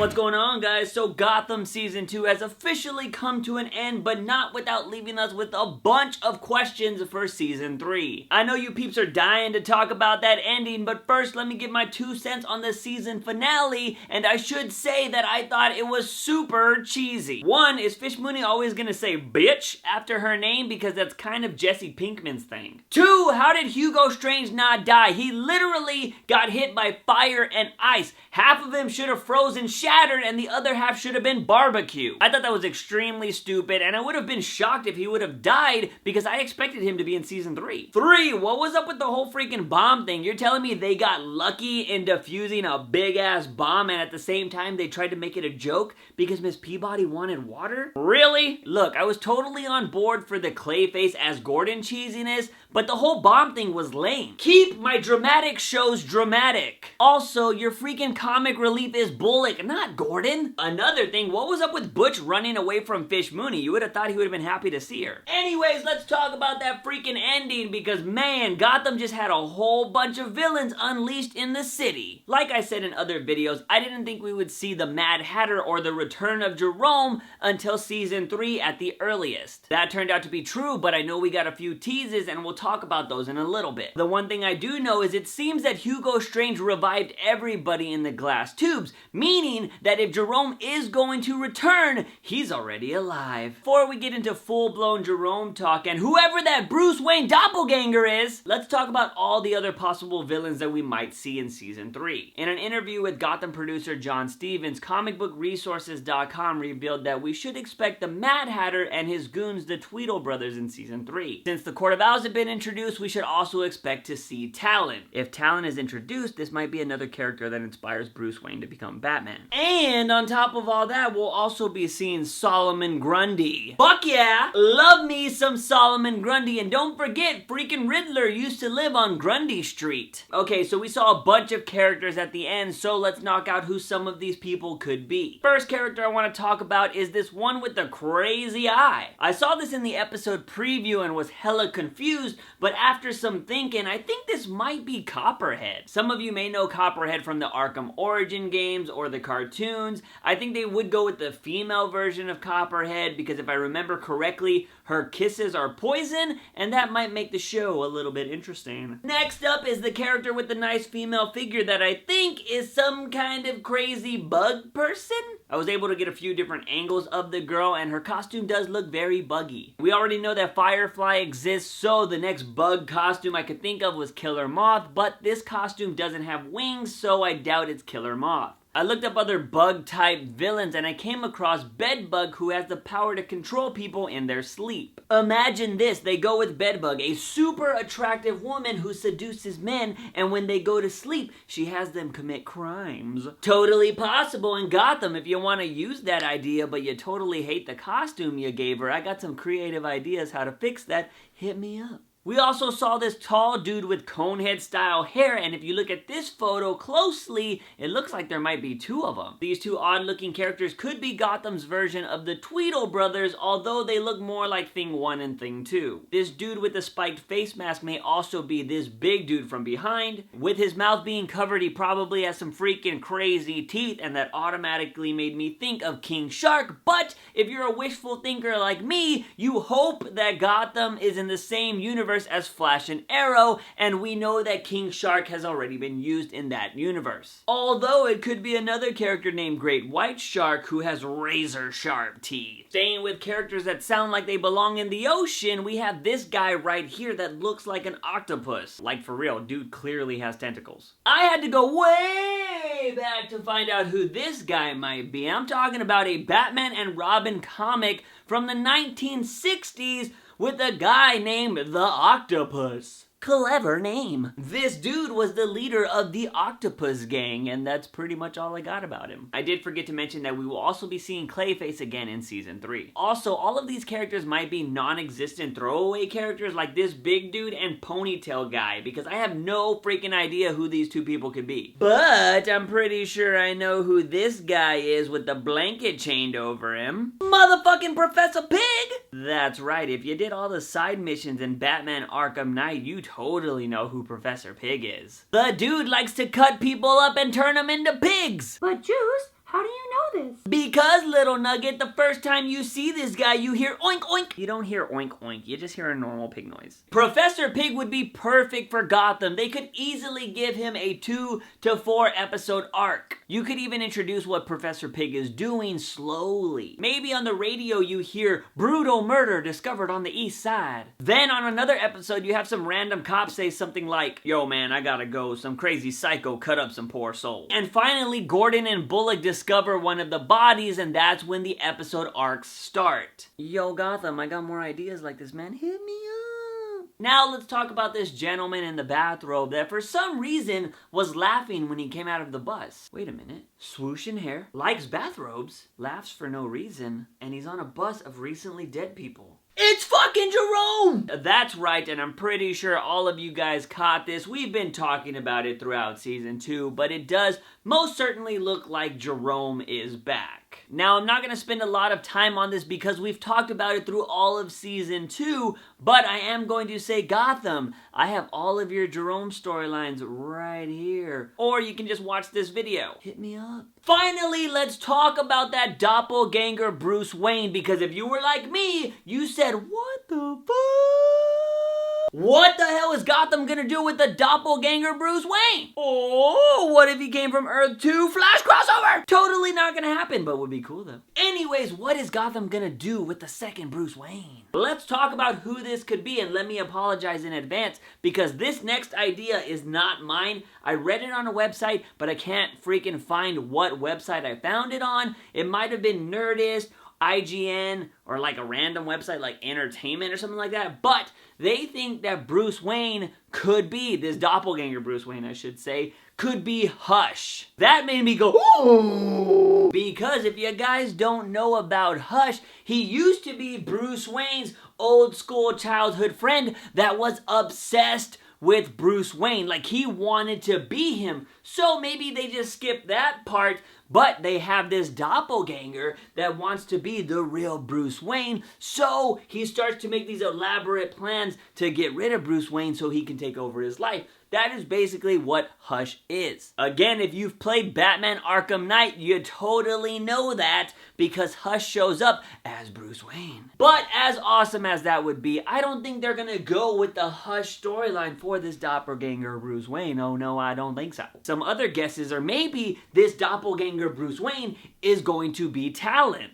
What's going on, guys? So Gotham Season 2 has officially come to an end, but not without leaving us with a bunch of questions for Season 3. I know you peeps are dying to talk about that ending, but first let me give my 2 cents on the season finale, and I should say that I thought it was super cheesy. One, is Fish Mooney always gonna say bitch after her name because that's kind of Jesse Pinkman's thing? Two, how did Hugo Strange not die? He literally got hit by fire and ice. Half of him should have frozen shattered and the other half should have been barbecue. I thought that was extremely stupid, and I would have been shocked if he would have died because I expected him to be in Season 3. Three, what was up with the whole freaking bomb thing? You're telling me they got lucky in defusing a big ass bomb and at the same time they tried to make it a joke because Miss Peabody wanted water? Really? Look, I was totally on board for the Clayface as Gordon cheesiness, but the whole bomb thing was lame. Keep my dramatic shows dramatic. Also, your freaking comic relief is Bullock, not Gordon. Another thing, what was up with Butch running away from Fish Mooney? You would have thought he would have been happy to see her. Anyways, let's talk about that freaking ending because, man, Gotham just had a whole bunch of villains unleashed in the city. Like I said in other videos, I didn't think we would see the Mad Hatter or the return of Jerome until Season 3 at the earliest. That turned out to be true, but I know we got a few teases and we'll talk about those in a little bit. The one thing I do know is it seems that Hugo Strange revived everybody in the glass tubes, meaning that if Jerome is going to return, he's already alive. Before we get into full-blown Jerome talk and whoever that Bruce Wayne doppelganger is, let's talk about all the other possible villains that we might see in Season 3. In an interview with Gotham producer John Stevens, comicbookresources.com revealed that we should expect the Mad Hatter and his goons, the Tweedle brothers, in Season 3. Since the Court of Owls have been introduced, we should also expect to see Talon. If Talon is introduced, this might be another character that inspires Bruce Wayne to become Batman. And on top of all that, we'll also be seeing Solomon Grundy. Fuck yeah! Love me some Solomon Grundy, and don't forget, freaking Riddler used to live on Grundy Street. Okay, so we saw a bunch of characters at the end, so let's knock out who some of these people could be. First character I want to talk about is this one with the crazy eye. I saw this in the episode preview and was hella confused, but after some thinking, I think this might be Copperhead. Some of you may know Copperhead from the Arkham Origin games or the cartoons. I think they would go with the female version of Copperhead because if I remember correctly, her kisses are poison, and that might make the show a little bit interesting. Next up is the character with the nice female figure that I think is some kind of crazy bug person. I was able to get a few different angles of the girl, and her costume does look very buggy. We already know that Firefly exists, so the next bug costume I could think of was Killer Moth, but this costume doesn't have wings, so I doubt it's Killer Moth. I looked up other bug-type villains and I came across Bedbug, who has the power to control people in their sleep. Imagine this, they go with Bedbug, a super attractive woman who seduces men, and when they go to sleep, she has them commit crimes. Totally possible in Gotham if you want to use that idea, but you totally hate the costume you gave her. I got some creative ideas how to fix that. Hit me up. We also saw this tall dude with conehead style hair, and if you look at this photo closely, it looks like there might be two of them. These two odd looking characters could be Gotham's version of the Tweedle brothers, although they look more like Thing 1 and Thing 2. This dude with the spiked face mask may also be this big dude from behind. With his mouth being covered, he probably has some freaking crazy teeth, and that automatically made me think of King Shark, but if you're a wishful thinker like me, you hope that Gotham is in the same universe as Flash and Arrow, and we know that King Shark has already been used in that universe. Although it could be another character named Great White Shark who has razor sharp teeth. Staying with characters that sound like they belong in the ocean, we have this guy right here that looks like an octopus. Like for real, dude clearly has tentacles. I had to go way back to find out who this guy might be. I'm talking about a Batman and Robin comic from the 1960s with a guy named the Octopus. Clever name. This dude was the leader of the Octopus Gang, and that's pretty much all I got about him. I did forget to mention that we will also be seeing Clayface again in Season 3. Also, all of these characters might be non-existent throwaway characters like this big dude and ponytail guy, because I have no freaking idea who these two people could be. But I'm pretty sure I know who this guy is with the blanket chained over him. Motherfucking Professor Pig! That's right, if you did all the side missions in Batman Arkham Knight, you totally know who Professor Pig is. The dude likes to cut people up and turn them into pigs. But Juice, how How do you know this? Because, little nugget, the first time you see this guy, you hear oink oink. You don't hear oink oink, you just hear a normal pig noise. Professor Pig would be perfect for Gotham. They could easily give him a 2 to 4 episode arc. You could even introduce what Professor Pig is doing slowly. Maybe on the radio you hear brutal murder discovered on the east side. Then on another episode you have some random cop say something like, yo man, I gotta go, some crazy psycho cut up some poor soul. And finally Gordon and Bullock discover one of the bodies, and that's when the episode arcs start. Yo Gotham, I got more ideas like this, man. Hit me up. Now let's talk about this gentleman in the bathrobe that for some reason was laughing when he came out of the bus. Wait a minute. Swooshin' hair, likes bathrobes, laughs for no reason, and he's on a bus of recently dead people. It's fucking Jerome! That's right, and I'm pretty sure all of you guys caught this. We've been talking about it throughout season 2, but it does most certainly look like Jerome is back. Now, I'm not going to spend a lot of time on this because we've talked about it through all of season 2, but I am going to say, Gotham, I have all of your Jerome storylines right here. Or you can just watch this video. Hit me up. Finally, let's talk about that doppelganger Bruce Wayne, because if you were like me, you said, what the fuck? What the hell is Gotham gonna do with the doppelganger Bruce Wayne? Oh, what if he came from Earth 2 Flash crossover? Totally not gonna happen, but would be cool though. Anyways, what is Gotham gonna do with the second Bruce Wayne? Let's talk about who this could be, and let me apologize in advance because this next idea is not mine. I read it on a website, but I can't freaking find what website I found it on. It might have been Nerdist, IGN, or like a random website like Entertainment or something like that, but they think that Bruce Wayne could be, this doppelganger Bruce Wayne I should say, could be Hush. That made me go, ooh! Because if you guys don't know about Hush, he used to be Bruce Wayne's old school childhood friend that was obsessed with Bruce Wayne. Like, he wanted to be him. So maybe they just skipped that part, but they have this doppelganger that wants to be the real Bruce Wayne. So he starts to make these elaborate plans to get rid of Bruce Wayne so he can take over his life. That is basically what Hush is. Again, if you've played Batman Arkham Knight, you totally know that because Hush shows up as Bruce Wayne. But as awesome as that would be, I don't think they're gonna go with the Hush storyline for this doppelganger Bruce Wayne. Oh no, I don't think so. Some other guesses are maybe this doppelganger Bruce Wayne is going to be Talon.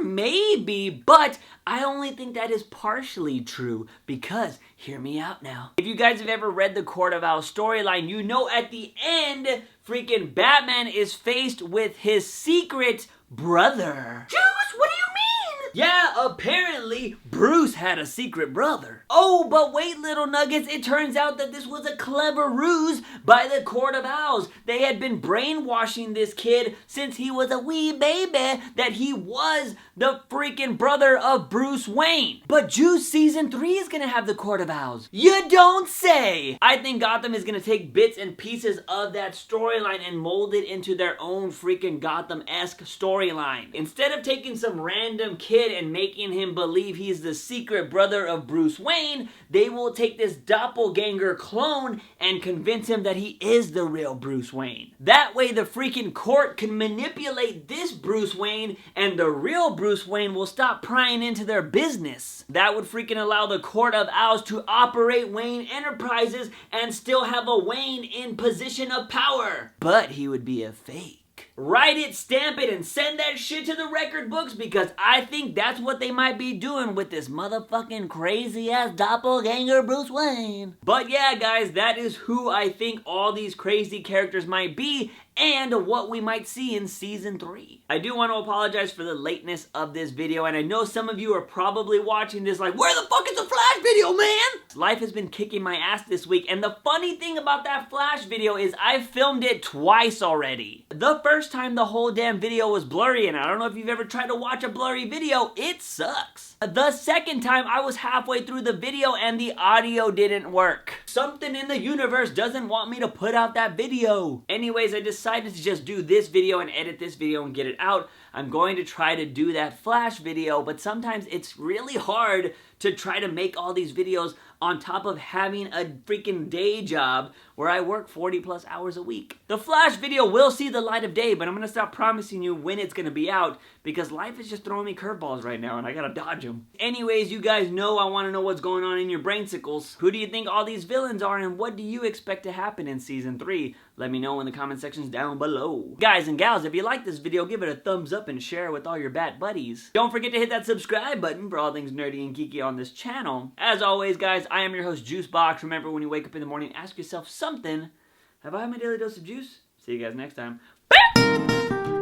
Maybe, but I only think that is partially true because, hear me out now. If you guys have ever read the Court of Owls storyline, you know at the end, freaking Batman is faced with his secret brother. Juice, what do you mean? Yeah, apparently Bruce had a secret brother. Oh, but wait, little nuggets, it turns out that this was a clever ruse by the Court of Owls. They had been brainwashing this kid since he was a wee baby that he was the freaking brother of Bruce Wayne. But Juice Season 3 is gonna have the Court of Owls. You don't say! I think Gotham is gonna take bits and pieces of that storyline and mold it into their own freaking Gotham-esque storyline. Instead of taking some random kid and making him believe he's the secret brother of Bruce Wayne, they will take this doppelganger clone and convince him that he is the real Bruce Wayne. That way the freaking court can manipulate this Bruce Wayne and the real Bruce Wayne will stop prying into their business. That would freaking allow the Court of Owls to operate Wayne Enterprises and still have a Wayne in position of power. But he would be a fake. Write it, stamp it, and send that shit to the record books because I think that's what they might be doing with this motherfucking crazy-ass doppelganger Bruce Wayne. But yeah, guys, that is who I think all these crazy characters might be and what we might see in Season 3. I do want to apologize for the lateness of this video, and I know some of you are probably watching this like, where the fuck is the Flash video, man? Life has been kicking my ass this week, and the funny thing about that Flash video is I filmed it twice already. The first time the whole damn video was blurry, and I don't know if you've ever tried to watch a blurry video, it sucks. The second time I was halfway through the video and the audio didn't work. Something in the universe doesn't want me to put out that video. Anyways, I decided to just do this video and edit this video and get it out. I'm going to try to do that Flash video, but sometimes it's really hard to try to make all these videos on top of having a freaking day job where I work 40 plus hours a week. The Flash video will see the light of day, but I'm gonna stop promising you when it's gonna be out because life is just throwing me curveballs right now and I gotta dodge them. Anyways, you guys know I wanna know what's going on in your brainsicles. Who do you think all these villains are and what do you expect to happen in season 3? Let me know in the comment sections down below. Guys and gals, if you like this video, give it a thumbs up and share it with all your bat buddies. Don't forget to hit that subscribe button for all things nerdy and geeky on this channel. As always, guys, I am your host, JUICEbox. Remember, when you wake up in the morning, ask yourself something. Have I had my daily dose of juice? See you guys next time. Bye!